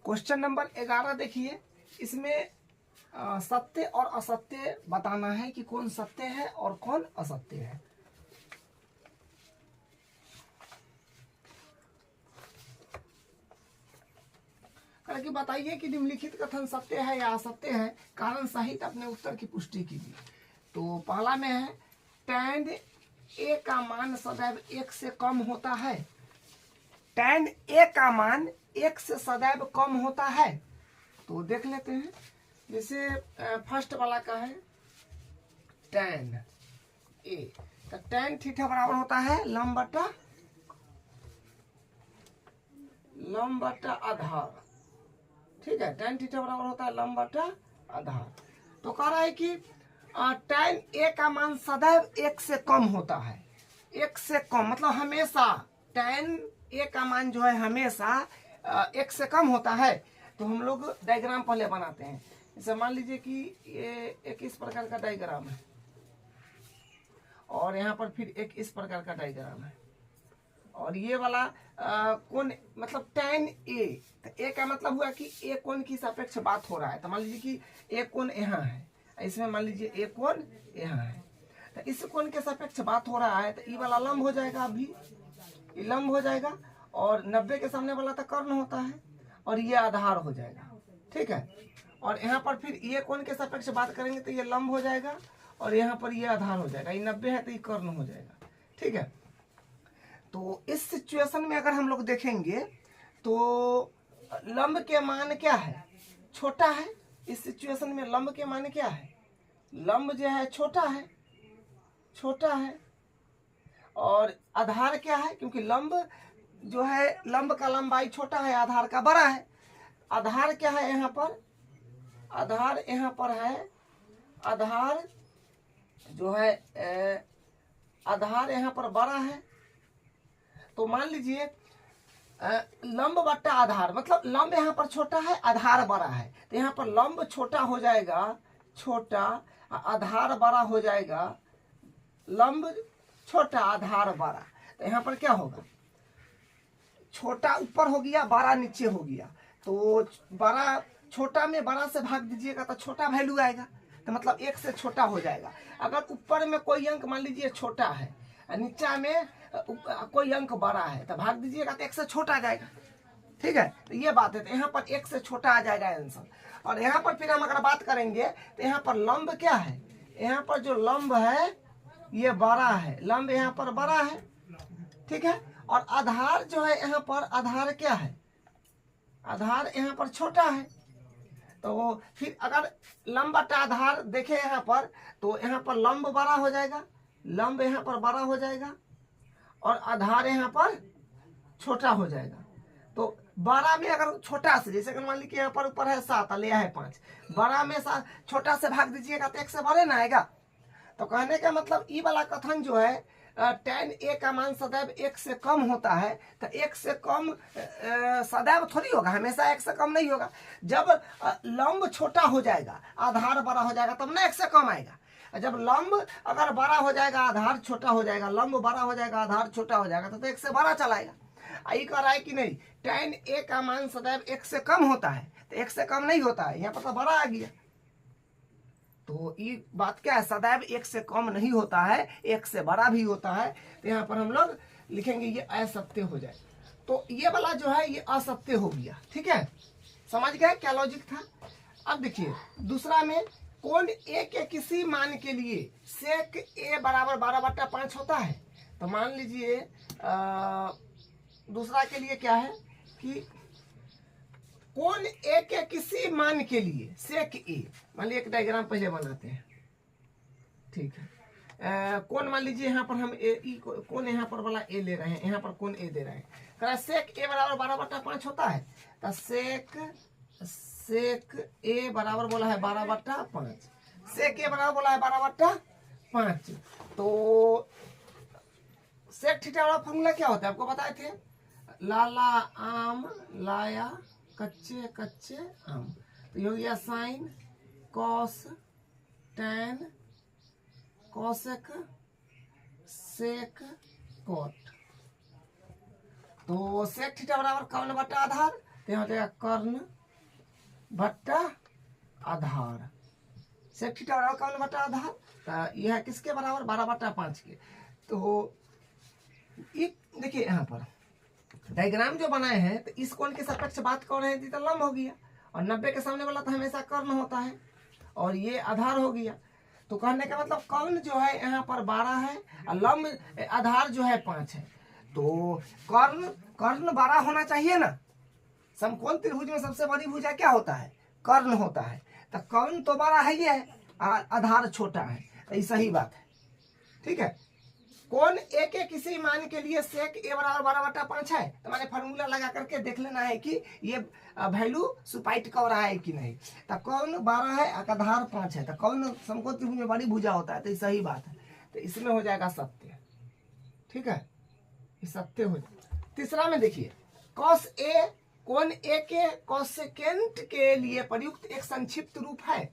Question number 11 देखिए, इसमें सत्य और असत्य बताना है कि कौन सत्य है और कौन असत्य है। कि बताइए कि निम्नलिखित कथन सत्य है या असत्य है, कारण सहित अपने उत्तर की पुष्टि कीजिए। तो पहला में है tan a का मान सदैव 1 से कम होता है। tan a का मान 1 से सदैव कम होता है। तो देख लेते हैं, जैसे फर्स्ट वाला का है tan a, तो tan थीटा बराबर होता है लंब बटा आधार। ठीक है, tan थीटा बराबर होता है लंब बटा आधार। तो कह रहा है कि tan a का मान सदैव 1 से कम होता है। 1 से कम मतलब हमेशा tan a का मान जो है हमेशा 1 से कम होता है। तो हम लोग डायग्राम पहले बनाते हैं। जैसे मान लीजिए कि ये एक इस प्रकार का डायग्राम है और यहाँ पर फिर एक इस प्रकार का डायग्राम है, और ये वाला कोण मतलब tan a, तो a का मतलब हुआ कि a कोण की सापेक्ष बात हो रहा है। तो मान लीजिए कि a कोण यहाँ है, इसमें मान लीजिए a कोण यहाँ है, तो इस कोण के सापेक्ष बात हो रहा है। तो ये वाला लंब हो जाएगा, अभी ये लंब हो जाएगा, और 90 के सामने वाला तो कर्ण होता है, और ये आधार हो जाएगा। ठीक है, और यहाँ पर फिर ये कोण के सापेक्ष बात करेंगे तो ये लंब हो जाएगा, और यहाँ पर ये आधार हो जाएगा। ये 90 है तो ये कर्ण हो जाएगा। ठीक है, तो इस सिचुएशन में अगर हम लोग देखेंगे तो लंब के मान क्या है, छोटा है। इस सिचुएशन में लंब के मान क्या है, लंब जो है छोटा है, और आधार क्या है, क्योंकि लंब जो है लंब का लंबाई छोटा है, आधार का बड़ा है। आधार क्या है यहाँ पर, आधार यहाँ पर है, आधार जो है आधार यहाँ पर बड़ा है। तो मान लीजिए लंब बट्टा आधार, मतलब लंब यहाँ पर छोटा है, आधार बड़ा है। तो यहाँ पर लंब छोटा हो जाएगा, छोटा, आधार बड़ा हो जाएगा, लंब छोटा आधार बड़ा। तो यहाँ पर क्या होगा, छोटा ऊपर हो गया, बड़ा नीचे हो गया। तो बड़ा, छोटा में बड़ा से भाग दीजिएगा तो छोटा वैल्यू आएगा, तो मतलब 1 से छोटा हो जाएगा। अगर ऊपर में कोई अंक मान लीजिए छोटा है, नीचा में कोई अंक बड़ा है, तो भाग दीजिएगा तो 1 से छोटा आ जाएगा। ठीक है, तो ये बात है। तो यहाँ पर 1 से छोटा आ जाएगा आंसर। और यहाँ पर फिर हम अगर बात करेंगे तो यहाँ पर लंब क्या है, यहाँ पर जो लंब है ये बड़ा है, लंब यहाँ पर बड़ा है। ठीक है, और आधार जो है यहाँ पर, आधार क्या है, आधार यहाँ पर छोटा है। तो फिर अगर लंब बटा आधार देखें यहाँ पर, तो यहाँ पर लंब बड़ा हो जाएगा, लंब यहाँ पर बड़ा हो जाएगा, और आधार यहाँ पर छोटा हो जाएगा। तो बड़ा में अगर छोटा से, जैसे मान लीजिए यहाँ पर ऊपर है 7 और यह है 5, बड़ा में छोटा से भाग दीजिएगा तो 1 से बड़े ना आएगा। तो कहने का मतलब ये वाला कथन जो है tan a का मान सदैव 1 से कम होता है। तो 1 से कम सदैव थोड़ी होगा, हमेशा 1 से कम नहीं होगा। जब लंब छोटा हो जाएगा, आधार बड़ा हो जाएगा, तब ना 1 से कम आएगा। जब लंब अगर बड़ा हो जाएगा, आधार छोटा हो जाएगा, लंब बड़ा हो जाएगा, आधार छोटा हो जाएगा, तो 1 से बड़ा चलाएगा। आई कह रहा है कि नहीं, tan a का मान सदैव 1 से कम होता है, तो 1 से कम नहीं होता है, यहाँ पर तो बड़ा आ गया। तो ये बात क्या है, सदैव 1 से कम नहीं होता है, 1 से बड़ा भी होता है। तो यहाँ पर हम लोग लिखेंगे ये असत्य हो जाए। तो ये वाला जो है ये असत्य हो गया। ठीक है, समझ गए क्या लॉजिक था। अब देखिए दूसरा में, कोण a के किसी मान के लिए sec a बराबर 12/5 होता है। तो मान लीजिए दूसरा के लिए क्या है कि कोण a के किसी मान के लिए sec a, मान लीजिए एक डायग्राम पहले बनाते हैं। ठीक है, कोण मान लीजिए यहाँ पर हम कोण यहाँ पर वाला a ले रहे हैं, यहाँ पर कोण a दे रहे हैं। कह sec a बराबर 12/5 होता है। तो sec a बराबर बोला है 12/5, sec a बराबर बोला है 12/5। तो sec थीटा वाला फॉर्मूला क्या होता है, आपको बताए थे, लाला आम लाया कच्चे कच्चे आम। तो ये हो गया sine cos tan cosec sec cot. तो सेक थीटा बराबर कौन बटा आधार, तो यहाँ हो जाएगा कर्ण बट्टा आधार। सेक थीटा बराबर कर्ण बट्टा आधार, तो यह किसके बराबर 12/5 के। तो देखिए यहाँ पर डायग्राम जो बनाए हैं, तो इस कोण के सापेक्ष बात कर रहे हैं तो लंब हो गया, और 90 के सामने वाला तो हमेशा कर्ण होता है, और ये आधार हो गया। तो कहने का मतलब कर्ण जो है यहाँ पर 12 है और लंब आधार जो है 5 है। तो कर्ण 12 होना चाहिए ना। समकोण त्रिभुज में सबसे बड़ी भुजा क्या होता है? कर्ण होता है। तो कर्ण तो 12 है, ये आधार छोटा है, तो ये सही बात है। ठीक है, कोण ए के किसी मान के लिए सेक ए बराबर 12/5 है, तो मैंने फार्मूला लगा करके देख लेना है कि ये वैल्यू सुपाइट कर रहा है कि नहीं। तो कोण 12 है, आधार 5 है, तो कौन समकोण त्रिभुज में बड़ी भुजा होता है, तो ये सही बात है। तो इसमें हो जाएगा सत्य। ठीक है, ये सत्य हो जाएगा। तीसरा में देखिए, कॉस ए कोण ए के कोसेकेंट के लिए प्रयुक्त एक संक्षिप्त रूप है।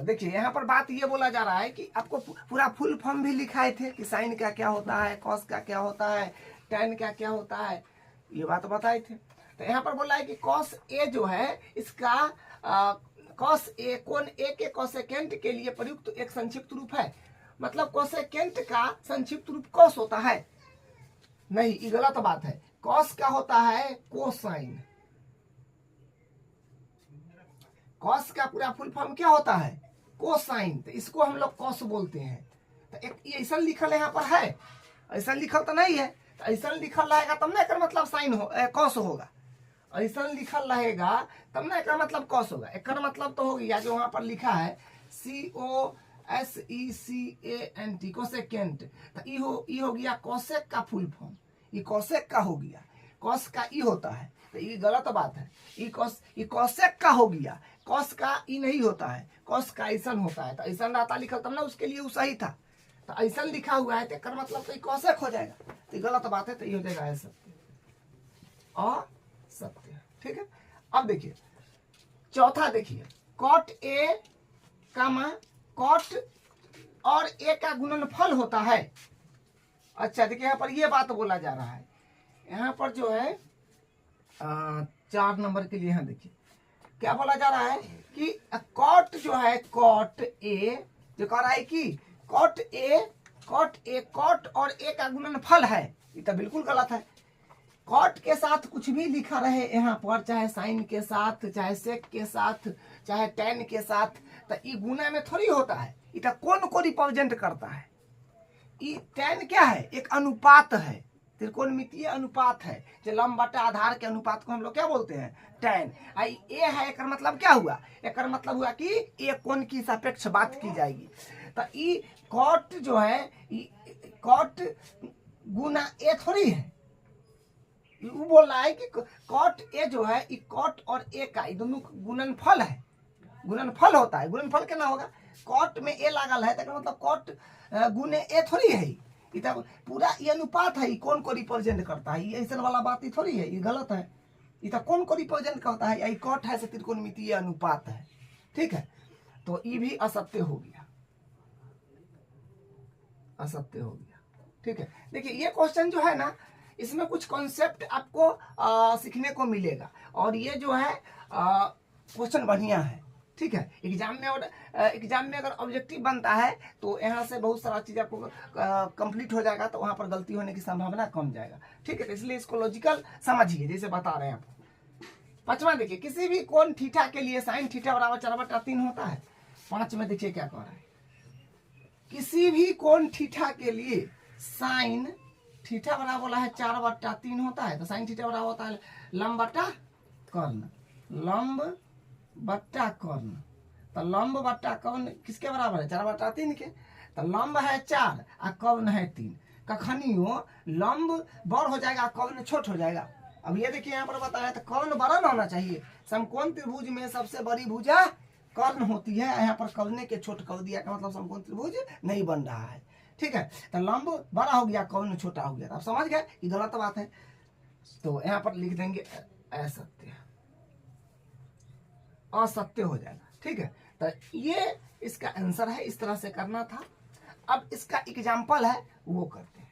देखिए यहाँ पर बात ये बोला जा रहा है कि आपको पूरा फुल फॉर्म भी लिखाए थे कि साइन का क्या होता है, कॉस का क्या होता है, टैन का क्या होता है, ये बात बताए थे। तो यहाँ पर बोला है कि कॉस ए जो है इसका कॉस ए कोण ए के कोसेकेंट के लिए प्रयुक्त एक संक्षिप्त रूप है। मतलब कोसेकेंट का संक्षिप्त रूप कॉस होता है? नहीं, ये गलत बात है। कॉस का होता है कोसाइन। कॉस का पूरा फुल फॉर्म क्या होता है? कोसाइन। तो इसको हम लोग कॉस बोलते हैं। तो एक ऐसा लिखल यहाँ पर है, ऐसा लिखल तो नहीं है। तो ऐसा लिखल रहेगा तब ना एक मतलब साइन हो कॉस होगा। ऐसा लिखल रहेगा तब ना एक मतलब कॉस होगा। एक मतलब तो हो गया जो वहां पर लिखा है COSECANT कोसेकेंट। तो ई हो गया कोसेक का फुल फॉर्म, ये कोसेक का हो गया। कॉस का ई होता है, तो ये गलत बात है। ये कोसेक का हो गया, कॉस का ई नहीं होता है, कॉस का ऐसन होता है। तो ऐसन रहता लिखा तब ना उसके लिए वो सही था। तो ऐसन लिखा हुआ है तो मतलब तो कोसेक हो जाएगा, तो गलत बात है। तो ये हो जाएगा सत्य और सत्य। ठीक है, अब देखिए चौथा, देखिए कॉट ए कामा कॉट और ए का गुणनफल होता है। अच्छा देखिए यहाँ पर ये बात बोला जा रहा है। यहाँ पर जो है 4 नंबर के लिए यहाँ देखिए क्या बोला जा रहा है कि कॉट जो है कॉट ए जो कह रहा है कि कॉट और ए का गुणनफल है, ये तो बिल्कुल गलत है। कॉट के साथ कुछ भी लिखा रहे यहाँ पर, चाहे साइन के साथ, चाहे सेक के साथ, चाहे टैन के साथ, तो ये गुना में थोड़ी होता है। ये तो कोण को रिप्रेजेंट करता है। ये टैन क्या है? एक अनुपात है, त्रिकोणमितीय अनुपात है। जो लंब बटा आधार के अनुपात को हम लोग क्या बोलते हैं? टैन। ए है, एक मतलब क्या हुआ? एक मतलब हुआ कि एक कोण की सापेक्ष बात की जाएगी। तो ये कॉट जो है, कॉट गुना ए थोड़ी है। वो बोल रहा है कि कॉट ए जो है, ये कॉट और ए का दोनों गुणनफल है। गुणनफल होता है। गुणनफल क्या ना होगा? कॉट में ए लागल है, तो मतलब कॉट गुने ए थोड़ी है। ये पूरा ये अनुपात है, कौन को रिप्रेजेंट करता है। ये ऐसा वाला बात ही थोड़ी है, ये गलत है। ये तो कौन को रिप्रेजेंट करता है? ये कॉट है से त्रिकोणमितीय अनुपात है। ठीक है, तो ये भी असत्य हो गया, असत्य हो गया। ठीक है, देखिए ये क्वेश्चन जो है ना, इसमें कुछ कॉन्सेप्ट आपको सीखने को मिलेगा, और ये जो है क्वेश्चन बढ़िया है। ठीक है, एग्जाम में अगर ऑब्जेक्टिव बनता है तो यहाँ से बहुत सारा चीज आपको कंप्लीट हो जाएगा, तो वहां पर गलती होने की संभावना कम जाएगा। ठीक है, तो इसलिए इसको लॉजिकल समझिए, जैसे बता रहे हैं आपको। 5वां देखिए, किसी भी कोण थीटा के लिए साइन थीटा बराबर 4/3 होता है। 5 में देखिए क्या कह रहा है, किसी भी कोण थीटा के लिए साइन थीटा बराबर बोला है 4/3 होता है। तो साइन थीटा बराबर होता है लंब बटा कर्ण, लंब बट्टा कर्ण। तो लंब बट्टा कर्ण किसके बराबर है? 4/3 के। तो लंब है 4 और कर्ण है 3। कखनियों लंब बड़ हो जाएगा, कर्ण छोट हो जाएगा। अब ये देखिए यहाँ पर बताया, तो कर्ण बड़ा ना होना चाहिए। समकोण त्रिभुज में सबसे बड़ी भुजा कर्ण होती है। यहाँ पर कर्ण के छोट कर दिया का मतलब समकोण त्रिभुज नहीं बन रहा है। ठीक है, तो लंब बड़ा हो गया, कर्ण छोटा हो गया। तो आप समझ गए कि गलत बात है। तो यहाँ पर लिख देंगे असत्य, असत्य हो जाएगा। ठीक है, तो ये इसका आंसर है। इस तरह से करना था। अब इसका एग्जाम्पल है वो करते हैं।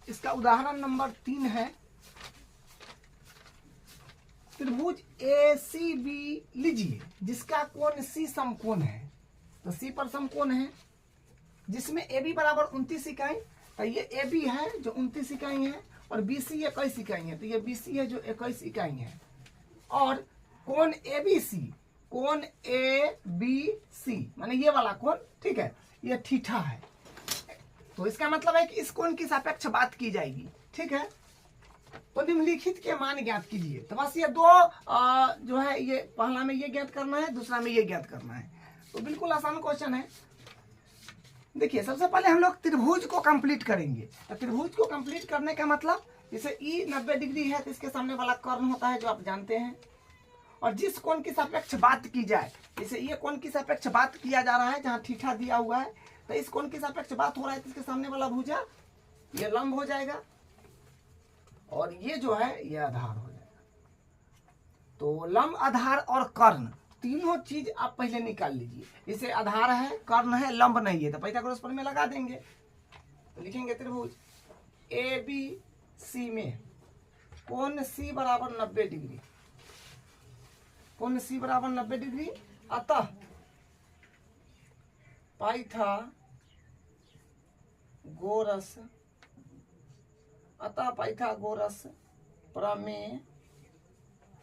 इसका उदाहरण नंबर 3 है। त्रिभुज ACB लीजिए जिसका कोण C समकोण है, तो C पर समकोण है जिसमें AB बराबर 29 इकाई, तो ये AB है जो 29 इकाई है और BC 21 इकाई है, तो ये BC है जो 21 इकाई है। और कोण ABC, कोण ABC माने ये वाला कोण, ठीक है, ये थीटा है। तो इसका मतलब है कि इस कोण की सापेक्ष बात की जाएगी, ठीक है। तो निम्नलिखित के मान ज्ञात कीजिए। तो बस ये दो जो है, ये पहला में ये ज्ञात करना है, दूसरा में ये ज्ञात करना है। तो बिल्कुल आसान क्वेश्चन है। देखिए सबसे पहले हम लोग त्रिभुज को कंप्लीट करेंगे। तो त्रिभुज को कंप्लीट करने का मतलब, जैसे ई 90 डिग्री है तो इसके सामने वाला कर्ण होता है जो आप जानते हैं। और जिस कोण की सापेक्ष बात की जाए, जैसे ये कोण की सापेक्ष बात किया जा रहा है जहाँ थीटा दिया हुआ है, तो इस कोण की सापेक्ष बात हो रहा है तो इसके सामने वाला भुजा ये लंब हो जाएगा और ये जो है ये आधार हो जाएगा। तो लंब, आधार और कर्ण तीनों चीज आप पहले निकाल लीजिए। जैसे आधार है, कर्ण है, लंब नहीं है, तो पाइथागोरस प्रमेय लगा देंगे। तो लिखेंगे त्रिभुज ABC में कोण C बराबर 90 डिग्री, कोण C बराबर 90 डिग्री, अतः पाइथागोरस प्रमेय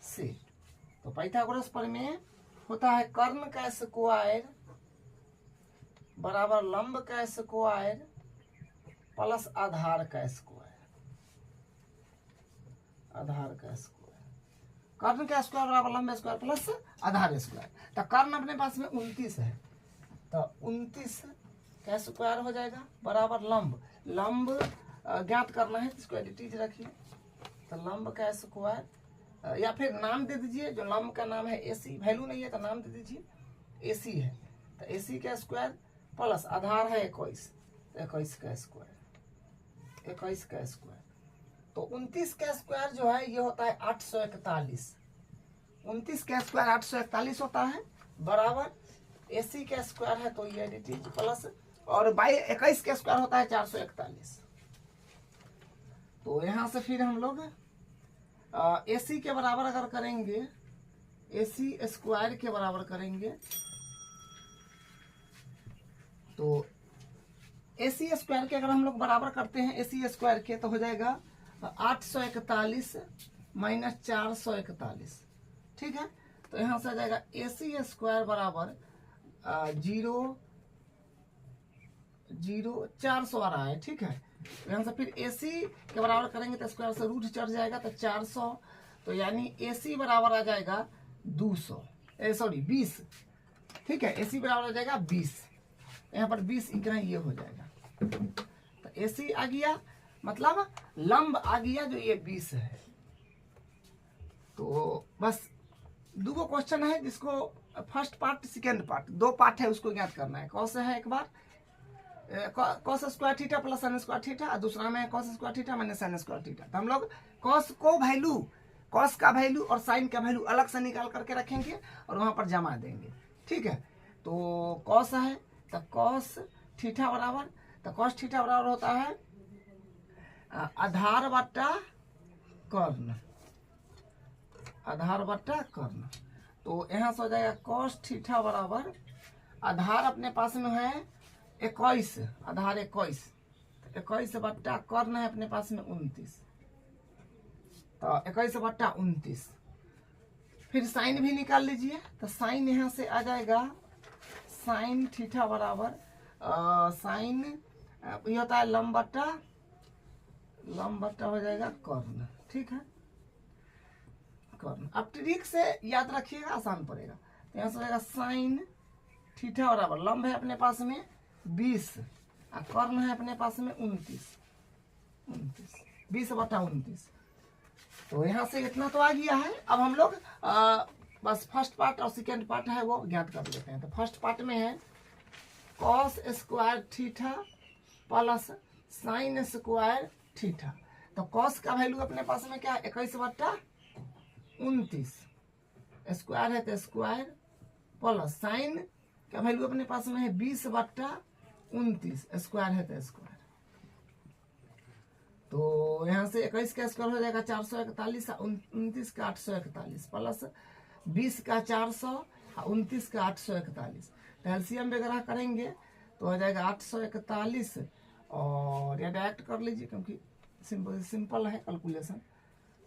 से, तो पाइथागोरस प्रमेय होता है कर्ण का स्क्वायर बराबर लंब का स्क्वायर प्लस आधार का स्क्वायर, आधार का स्क्वायर, कर्ण का स्क्वायर बराबर लंब स्क्वायर प्लस आधार स्क्वायर। तो कर्ण अपने पास में 29 है, तो 29 का स्क्वायर हो जाएगा बराबर लंब, लंब ज्ञात करना है, इसको एडिटीज रखिए। तो लंब का स्क्वायर, या फिर नाम दे दीजिए, जो लंब का नाम है AC, वैल्यू नहीं है तो नाम दे दीजिए AC है, तो AC का स्क्वायर प्लस आधार है 21, 21 का स्क्वायर, 21 का स्क्वायर। तो 29 का स्क्वायर जो है ये होता है 841, 29 का स्क्वायर 841 होता है बराबर AC का स्क्वायर है तो ये एडिटीज प्लस, और बाई 21 का स्क्वायर होता है 441। तो यहाँ से फिर हम लोग AC के बराबर अगर करेंगे, AC स्क्वायर के बराबर करेंगे, तो AC स्क्वायर के अगर हम लोग बराबर करते हैं AC स्क्वायर के, तो हो जाएगा 841 माइनस 441, ठीक है। तो यहाँ से आ जाएगा AC स्क्वायर बराबर 400 आ रहा है, ठीक है। यहाँ से फिर AC के बराबर करेंगे तो स्क्वायर से रूट चढ़ जाएगा तो 400, तो यानी AC बराबर आ जाएगा 20, ठीक है। AC बराबर आ जाएगा 20, यहाँ पर 20 इतना ये हो जाएगा। तो AC आ गया, मतलब लंब आ गया जो ये 20 है। तो बस दो क्वेश्चन है जिसको फर्स्ट पार्ट सेकेंड पार्ट दो पार्ट है, उसको ज्ञात करना है। कौन सा है, एक बार cos square theta plus sine square theta, और दूसरा में cos square theta minus sine square theta. तो हम लोग कॉस को वैल्यू, कॉस का वैल्यू और साइन का वैल्यू अलग से निकाल करके रखेंगे और वहां पर जमा देंगे, ठीक है। तो कॉस है तो कॉस थीटा बराबर, तो कॉस थीटा बराबर होता है आधार बट्टा कर्ण, आधार बट्टा कर्ण। तो यहाँ से हो जाएगा कॉस थीटा बराबर, आधार अपने पास में है 21, आधार 21, 21 बट्टा कर्ण है अपने पास में 29, तो 21 बट्टा 29। फिर साइन भी निकाल लीजिए, तो साइन यहाँ से आ जाएगा साइन थीटा बराबर साइन ये होता है लंब बट्टा हो जाएगा कर्ण, ठीक है, कर्ण। अब ट्रिक से याद रखिएगा, आसान पड़ेगा। तो यहाँ से हो जाएगा साइन थीटा बराबर लंब है अपने पास में 20 और कर्ण है अपने पास में 29, 20 बटा 29। तो यहाँ से इतना तो आ गया है। अब हम लोग बस फर्स्ट पार्ट और सेकेंड पार्ट है वो ज्ञात कर लेते हैं। तो फर्स्ट पार्ट में है cos square theta plus sine square theta. तो कॉस का वैल्यू अपने पास में क्या है 21 बट्टा 29, स्क्वायर है तो स्क्वायर, प्लस साइन का वैल्यू अपने पास में है 20 बट्टा 29, स्क्वायर है तो स्क्वायर। तो यहाँ से 21 का स्क्वायर हो जाएगा 441, 29 का 841 प्लस 20 का 400, 29 का 841। तो एलसीएम वगैरह करेंगे तो हो जाएगा 841 और या डायरेक्ट कर लीजिए क्योंकि सिंपल है कैलकुलेशन।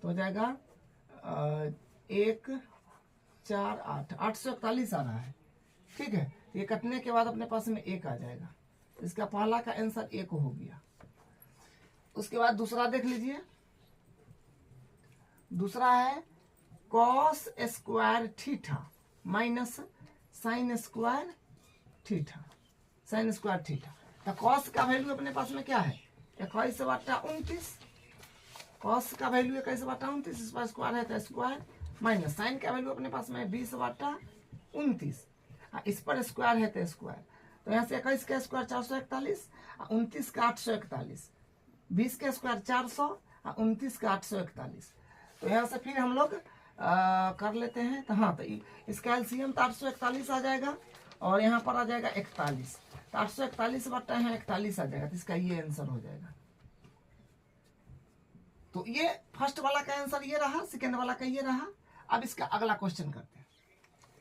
तो हो जाएगा 1 4 8 841 आ रहा है। ठीक है, ये कटने के बाद अपने पास में 1 आ जाएगा। इसका पहला का आंसर 1 हो गया। उसके बाद दूसरा देख लीजिए। दूसरा है cos square theta minus sine square theta, sign square theta. तो कॉस का वैल्यू अपने पास में क्या है 21/29। कॉस का वैल्यू 21/29, इस पर स्क्वायर है तो स्क्वायर, माइनस साइन का वैल्यू अपने पास में 20/29, इस पर स्क्वायर है तो स्क्वायर। तो यहाँ से 21 का स्क्वायर 441, 29 का 841, 20 का स्क्वायर 400, 29 का 841। तो यहाँ से फिर हम लोग कर लेते हैं। तो हाँ, तो इसका एलसीएम तो 841 आ जाएगा और यहाँ पर आ जाएगा 41। तो 841 बटा है 41 आ जाएगा। तो इसका ये आंसर हो जाएगा। तो ये फर्स्ट वाला का आंसर ये रहा, सेकेंड वाला का ये रहा। अब इसका अगला क्वेश्चन करते हैं।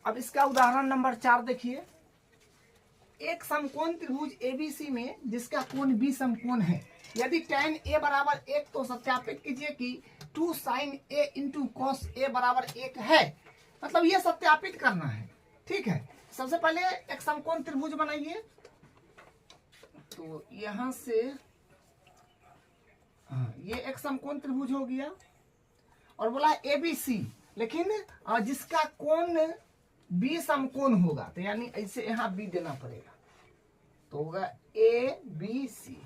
अब इसका उदाहरण नंबर 4 देखिए। एक समकोण त्रिभुज एबीसी में जिसका कोण बी समकोण है, यदि tan a बराबर 1 तो सत्यापित कीजिए कि 2 sin a into cos a बराबर 1 है। मतलब ये सत्यापित करना है। ठीक है, सबसे पहले एक समकोण त्रिभुज बनाइए। तो यहां से ये एक समकोण त्रिभुज हो गया और बोला है एबीसी, लेकिन जिसका कोण बी समकोण होगा। तो यानी ऐसे यहाँ बी देना पड़ेगा। तो होगा ए बी सी।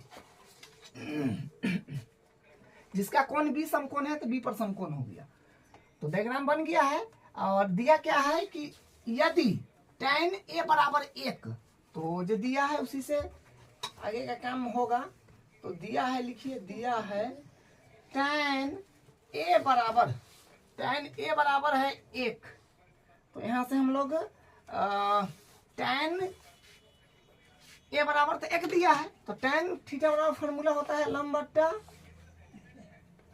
जिसका कोण बी समकोण है तो बी पर समकोण हो गया। तो डायग्राम बन गया है और दिया क्या है कि यदि tan a बराबर 1, तो जो दिया है उसी से आगे का काम होगा। तो दिया है, लिखिए, दिया है tan a बराबर है 1। तो यहाँ से हम लोग tan a बराबर तो 1 दिया है। तो tan थीटा बराबर फॉर्मूला होता है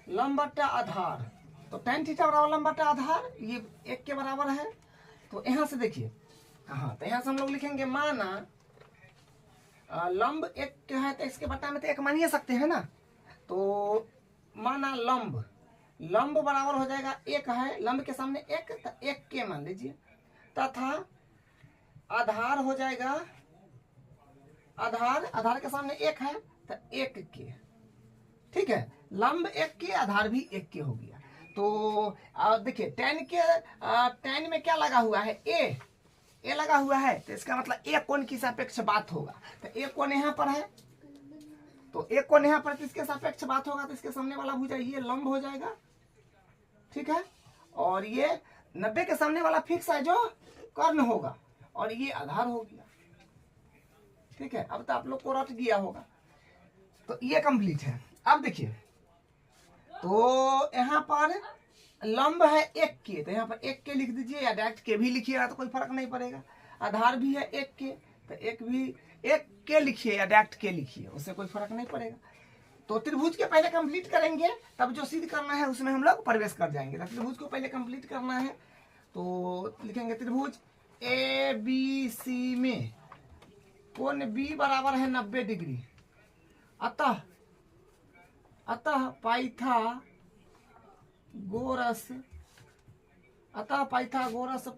लंब बट्टा आधार। तो tan थीटा बराबर लंब बट्टा आधार, ये 1 के बराबर है। तो यहाँ से देखिए, हाँ, तो यहाँ से हम लोग लिखेंगे माना लंब 1 है तो इसके बट्टा में तो 1 मान ही सकते हैं ना। तो माना लंब बराबर हो जाएगा 1 है, लंब के सामने 1 तो 1 के मान लीजिए, तथा आधार हो जाएगा, आधार के सामने 1 है तो 1 के। ठीक है, लंब 1 के, आधार भी 1 के हो गया। तो देखिए tan में क्या लगा हुआ है, ए लगा हुआ है। तो इसका मतलब ए कोण की सापेक्ष बात होगा। तो ए कोण यहाँ पर है, तो ए कोण यहाँ पर इसके सापेक्ष बात होगा। तो इसके सामने वाला भुजा ये लंब हो जाएगा। ठीक है, और ये 90 के सामने वाला फिक्स है जो कर्ण होगा, और ये आधार हो गया। ठीक है, अब तो आप लोग को रट गया होगा। तो ये कंप्लीट है। अब देखिए, तो यहाँ पर लंब है 1 के, तो यहाँ पर 1 के लिख दीजिए या डायरेक्ट के भी लिखिएगा तो कोई फर्क नहीं पड़ेगा। आधार भी है 1 के, तो 1 के लिखिए या डायरेक्ट के लिखिए, उससे कोई फर्क नहीं पड़ेगा। तो त्रिभुज के पहले कंप्लीट करेंगे, तब जो सिद्ध करना है उसमें हम लोग प्रवेश कर जाएंगे। तो त्रिभुज को पहले कंप्लीट करना है। तो लिखेंगे त्रिभुज ए बी सी में कोण बी बराबर है 90 डिग्री। अतः पाइथागोरस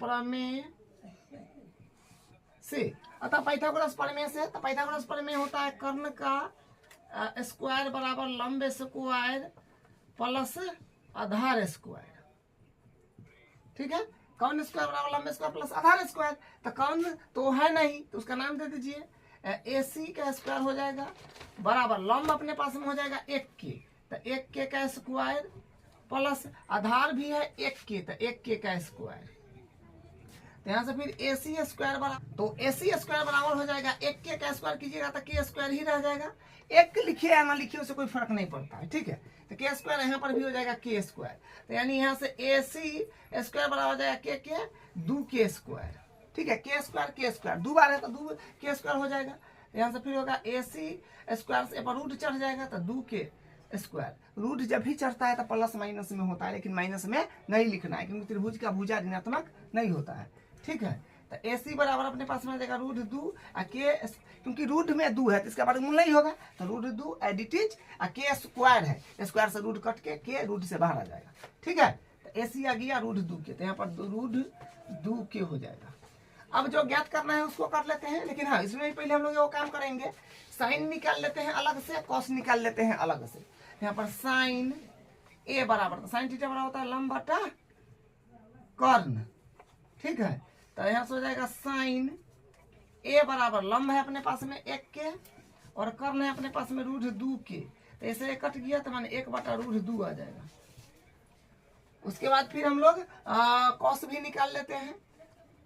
प्रमेय से, तो पाइथागोरस प्रमेय होता है कर्ण का स्क्वायर बराबर लंब स्क्वायर प्लस आधार स्क्वायर। ठीक है, कर्ण स्क्वायर बराबर लंब स्क्वायर प्लस आधार स्क्वायर। तो कर्ण तो है नहीं, तो उसका नाम दे दीजिए AC का स्क्वायर हो जाएगा बराबर लंब अपने पास में हो जाएगा 1 के, तो 1 के का स्क्वायर प्लस आधार भी है 1 के, तो 1 के का स्क्वायर। तो यहाँ से फिर AC स्क्वायर बराबर, तो AC स्क्वायर बराबर हो जाएगा 1 के का स्क्वायर कीजिएगा तो के स्क्वायर ही रह जाएगा। 1 लिखिए या ना लिखिए उससे कोई फर्क नहीं पड़ता है। ठीक है, तो के स्क्वायर यहाँ पर भी हो जाएगा के स्क्वायर। तो यानी यहाँ से AC स्क्वायर बराबर हो जाएगा के 2 के स्क्वायर। ठीक है, के स्क्वायर 2 बार है तो 2 के स्क्वायर हो जाएगा। यहाँ से फिर होगा AC स्क्वायर से पर रूट चढ़ जाएगा तो 2 के स्क्वायर। रूट जब भी चढ़ता है तो प्लस माइनस में होता है, लेकिन माइनस में नहीं लिखना है क्योंकि त्रिभुज का भुजा ऋणात्मक नहीं होता है। ठीक है, तो AC बराबर अपने पास में आ जाएगा रूट 2 के, क्योंकि रूट में 2 है तो इसका वर्गमूल नहीं होगा, तो रूट 2 एडिटिज के स्क्वायर है, स्क्वायर से रूट कट के रूट से बाहर आ जाएगा। ठीक है, तो AC आ गया रूट 2 के, तो यहाँ पर रूट 2 के हो जाएगा। अब जो ज्ञात करना है उसको कर लेते हैं, लेकिन हाँ इसमें पहले हम लोग वो काम करेंगे, साइन निकाल लेते हैं अलग से, कॉस निकाल लेते हैं अलग से। यहाँ पर साइन A बराबर, साइन थीटा बराबर होता है लंब बटा कर्ण। ठीक है, तो यहाँ से हो जाएगा साइन A बराबर, लंब है अपने पास में 1 के और कर्ण है अपने पास में रूट 2 के, तो ऐसे कट गया तो माने 1 बटा रूट 2 आ जाएगा। उसके बाद फिर हम लोग कॉस भी निकाल लेते हैं,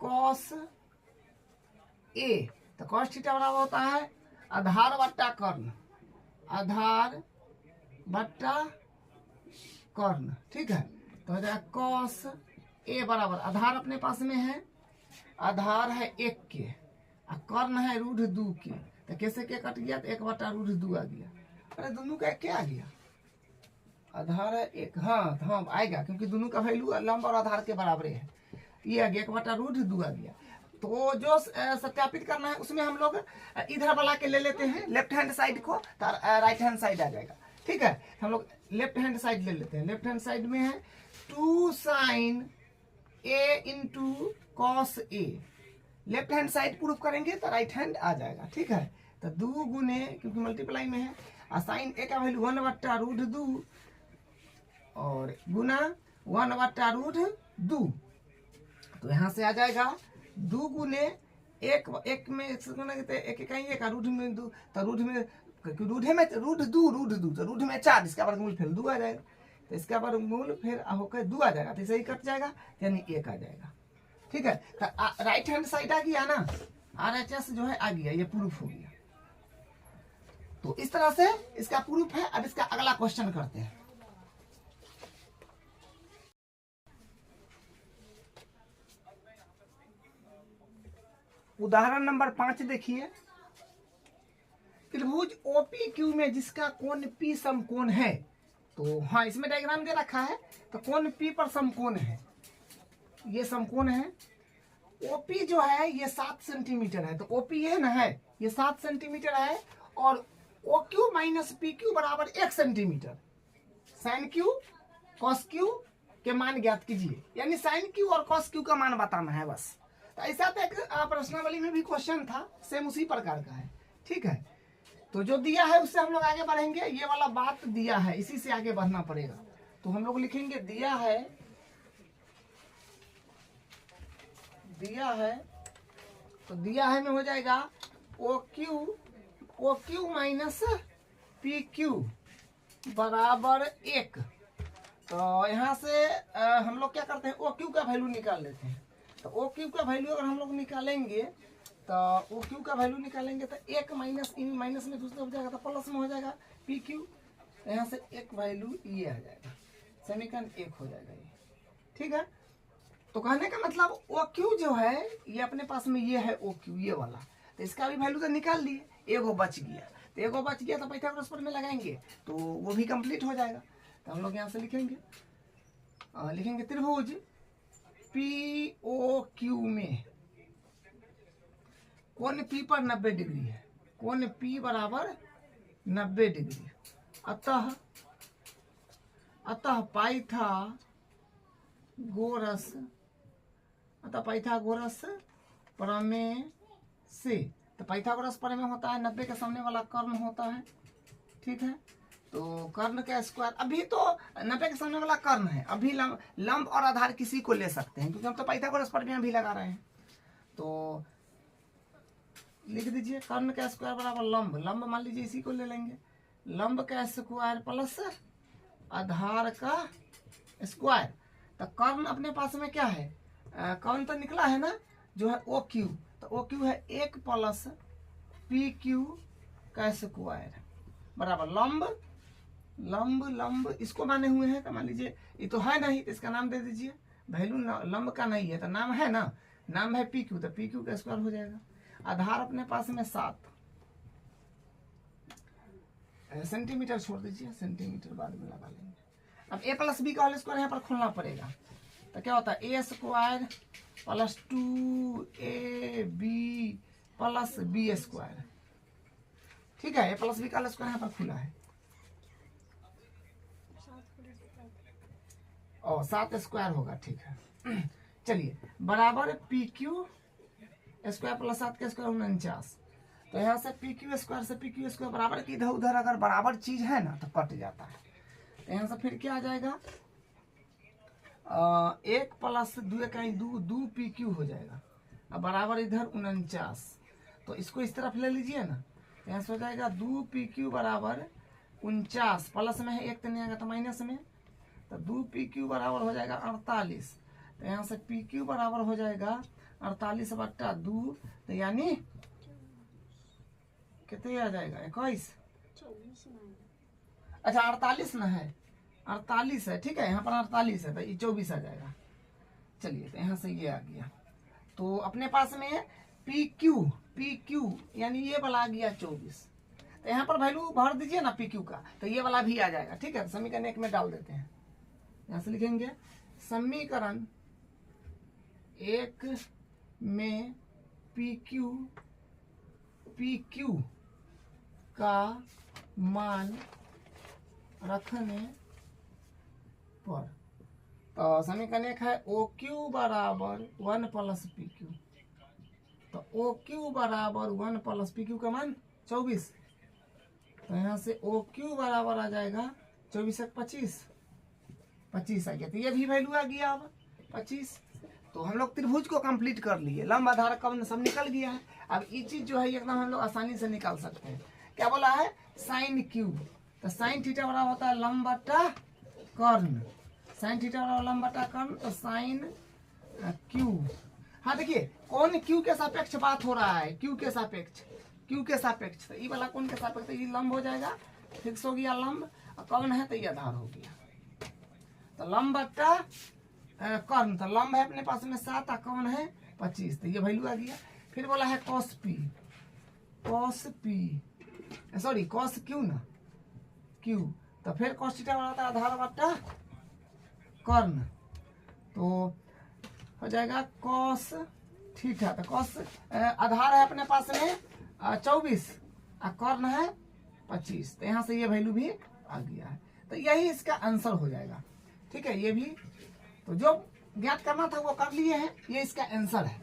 कॉस A, तो कॉस थीटा बराबर होता है आधार बट्टा कर्ण, आधार बट्टा कर्ण। ठीक है, तो हो जाएगा कॉस A बराबर, आधार अपने पास में है, आधार है 1 के और कर्ण है रूट 2 के, तो कैसे के कट गया तो 1 बटा रूट 2 आ गया। अरे दोनों का क्या आ गया, आधार है 1, हाँ तो हाँ आएगा क्योंकि दोनों का वैल्यू लंब और आधार के बराबर है, ये आ गया 1 बटा रूट 2 आ गया। तो जो सत्यापित करना है उसमें हम लोग इधर वाला के ले लेते हैं लेफ्ट हैंड साइड को, तो राइट हैंड साइड आ जाएगा। ठीक है, हम लोग लेफ्ट हैंड साइड ले लेते हैं, लेफ्ट हैंड साइड में है 2 sine A into cos A, left hand side proof करेंगे तो राइट हैंड आ जाएगा। ठीक है, तो 2 गुने, क्योंकि मल्टीप्लाई में है, और साइन A का वैल्यू 1 बट्टा रूट 2 और गुना 1 बट्टा रूट 2, तो यहाँ से आ जाएगा 2 गुने 1 में 1 का रूट में 2, तो रूट में रूट 2 तो रूट में 4, इसका वर्गमूल फिर 2 आ जाएगा, तो इसका वर्गमूल फिर होकर 2 आ जाएगा, तो इसे ही कट जाएगा यानी 1 आ जाएगा। ठीक है, तो राइट हैंड साइड आ गया ना, RHS जो है आ गया, ये प्रूफ हो गया। तो इस तरह से इसका प्रूफ है। अब इसका अगला क्वेश्चन करते हैं। उदाहरण नंबर 5 देखिए, त्रिभुज OPQ में जिसका कोण P समकोण है, तो हाँ इसमें डायग्राम दे रखा है, तो कोण P पर समकोण है, ये समकोण है। OP जो है ये 7 सेंटीमीटर है, तो OP ये ना है ये 7 सेंटीमीटर है, और OQ माइनस PQ बराबर 1 centimetre. Sine Q cos Q के मान ज्ञात कीजिए, यानी साइन Q और कॉस Q का मान बताना है बस। तो ऐसा तो एक प्रश्नावली में भी क्वेश्चन था, सेम उसी प्रकार का है। ठीक है, तो जो दिया है उससे हम लोग आगे बढ़ेंगे, ये वाला बात दिया है इसी से आगे बढ़ना पड़ेगा। तो हम लोग लिखेंगे दिया है तो दिया है में हो जाएगा OQ माइनस PQ बराबर 1। तो यहाँ से हम लोग क्या करते हैं, OQ का वैल्यू निकाल लेते हैं। तो OQ का वैल्यू अगर हम लोग निकालेंगे तो OQ का वैल्यू निकालेंगे तो 1 माइनस इन माइनस में दूसरा हो जाएगा तो प्लस में हो जाएगा PQ, यहाँ से एक वैल्यू ये आ जाएगा, समीकरण 1 हो जाएगा ये। ठीक है, तो कहने का मतलब OQ जो है ये अपने पास में ये है OQ ये वाला, तो इसका भी वैल्यू तो निकाल लिए, एगो बच गया, तो एगो बच गया तो पाइथागोरस पर में लगाएंगे तो वो भी कंप्लीट हो जाएगा। तो हम लोग यहाँ से लिखेंगे त्रिभुज POQ में कोण P पर 90 डिग्री है, कोण P बराबर 90 डिग्री। अतः पाइथागोरस प्रमेय से, तो पाइथागोरस प्रमेय होता है 90 के सामने वाला कर्ण होता है। ठीक है, तो कर्ण का स्क्वायर, अभी तो 90 के सामने वाला कर्ण है, अभी लंब और आधार किसी को ले सकते हैं क्योंकि हम तो पाइथागोरस प्रमेय भी लगा रहे हैं। तो लिख दीजिए कर्ण का स्क्वायर बराबर लंब, लंब मान लीजिए इसी को ले लेंगे, लंब का स्क्वायर प्लस आधार का स्क्वायर। तो कर्ण अपने पास में क्या है, कर्ण तो निकला है ना जो है OQ, तो OQ है 1 प्लस PQ का स्क्वायर बराबर लंब इसको माने हुए हैं, तो मान लीजिए ये तो है नहीं तो इसका नाम दे दीजिए, वैल्यू लंब का नहीं है तो नाम है ना, नाम है PQ, तो PQ का स्क्वायर हो जाएगा। आधार अपने पास में 7, सेंटीमीटर छोड़ दीजिए, सेंटीमीटर बाद में लगा लेंगे। अब ए प्लस बी का होल स्क्वायर यहाँ पर खोलना पड़ेगा, तो क्या होता है A square plus 2ab plus B square. ठीक है, ए प्लस बी का होल स्क्वायर यहाँ पर खुला है और 7 स्क्वायर होगा। ठीक है, चलिए बराबर पी क्यू स्क्वायर प्लस 7 के स्क्वायर 49। तो यहाँ से पी क्यू स्क्वायर से पी क्यू स्क्वायर बराबर की इधर उधर अगर बराबर चीज है ना तो कट जाता है। तो यहाँ से फिर क्या आ जाएगा 1 प्लस 2 कहीं 2 पी क्यू हो जाएगा, अब बराबर इधर 49। तो इसको इस तरफ ले लीजिए ना, तो यहाँ से हो जाएगा 2 पी क्यू बराबर 49, प्लस में है 1 तो नहीं आएगा तो माइनस में, तो 2 पी क्यू बराबर हो जाएगा 48। तो यहाँ से पी क्यू बराबर हो जाएगा 48/2, तो यानी कितने आ जाएगा 21। अच्छा 48 ना है, 48 है। ठीक है, यहाँ पर 48 है तो ये 24 आ जाएगा। चलिए तो यहाँ से ये आ गया, तो अपने पास में पी क्यू यानी ये वाला आ गया 24। तो यहाँ पर वैल्यू भर दीजिए ना पी क्यू का, तो ये वाला भी आ जाएगा। ठीक है, समीकरण 1 में डाल देते हैं। यहाँ से लिखेंगे समीकरण 1 में पी क्यू का मान रखने पर, तो समीकरण 1 है ओ क्यू बराबर 1 प्लस पी क्यू। तो ओ क्यू बराबर 1 प्लस पी क्यू का मान 24। तो यहाँ से ओ क्यू बराबर आ जाएगा 24 से 25 आ गया। तो ये भी वैल्यू आ गया अब 25। तो हम लोग त्रिभुज को कंप्लीट कर लिए, लंब आधार कर्ण सब निकल गया है। अब ये चीज जो है एकदम हम लोग आसानी से निकाल सकते हैं। क्या बोला है साइन क्यू, तो साइन थीटा बराबर होता है लंब बटा कर्ण, साइन थीटा बराबर लंब बटा कर्ण, तो साइन क्यू। हाँ देखिए कौन क्यू के सापेक्ष बात हो रहा है, क्यू के सापेक्ष तो ये वाला कौन के सापेक्ष, तो ये लंब हो जाएगा, फिक्स हो गया लंब, और कर्ण है तो ये आधार हो गया। तो लंब बटा कर्ण, तो लंब है अपने पास में 7 और कर्ण है 25, तो ये वैल्यू आ गया। फिर बोला है कॉस क्यू ना क्यू, तो फिर कॉस थीटा बनाता है आधार बटा कर्ण, तो हो जाएगा कॉस थीटा। तो कॉस आधार है अपने पास में 24 और कर्ण है 25, तो यहाँ से ये वैल्यू भी आ गया है। तो यही इसका आंसर हो जाएगा। ठीक है, ये भी तो जो ज्ञात करना था वो कर लिए हैं, ये इसका आंसर है।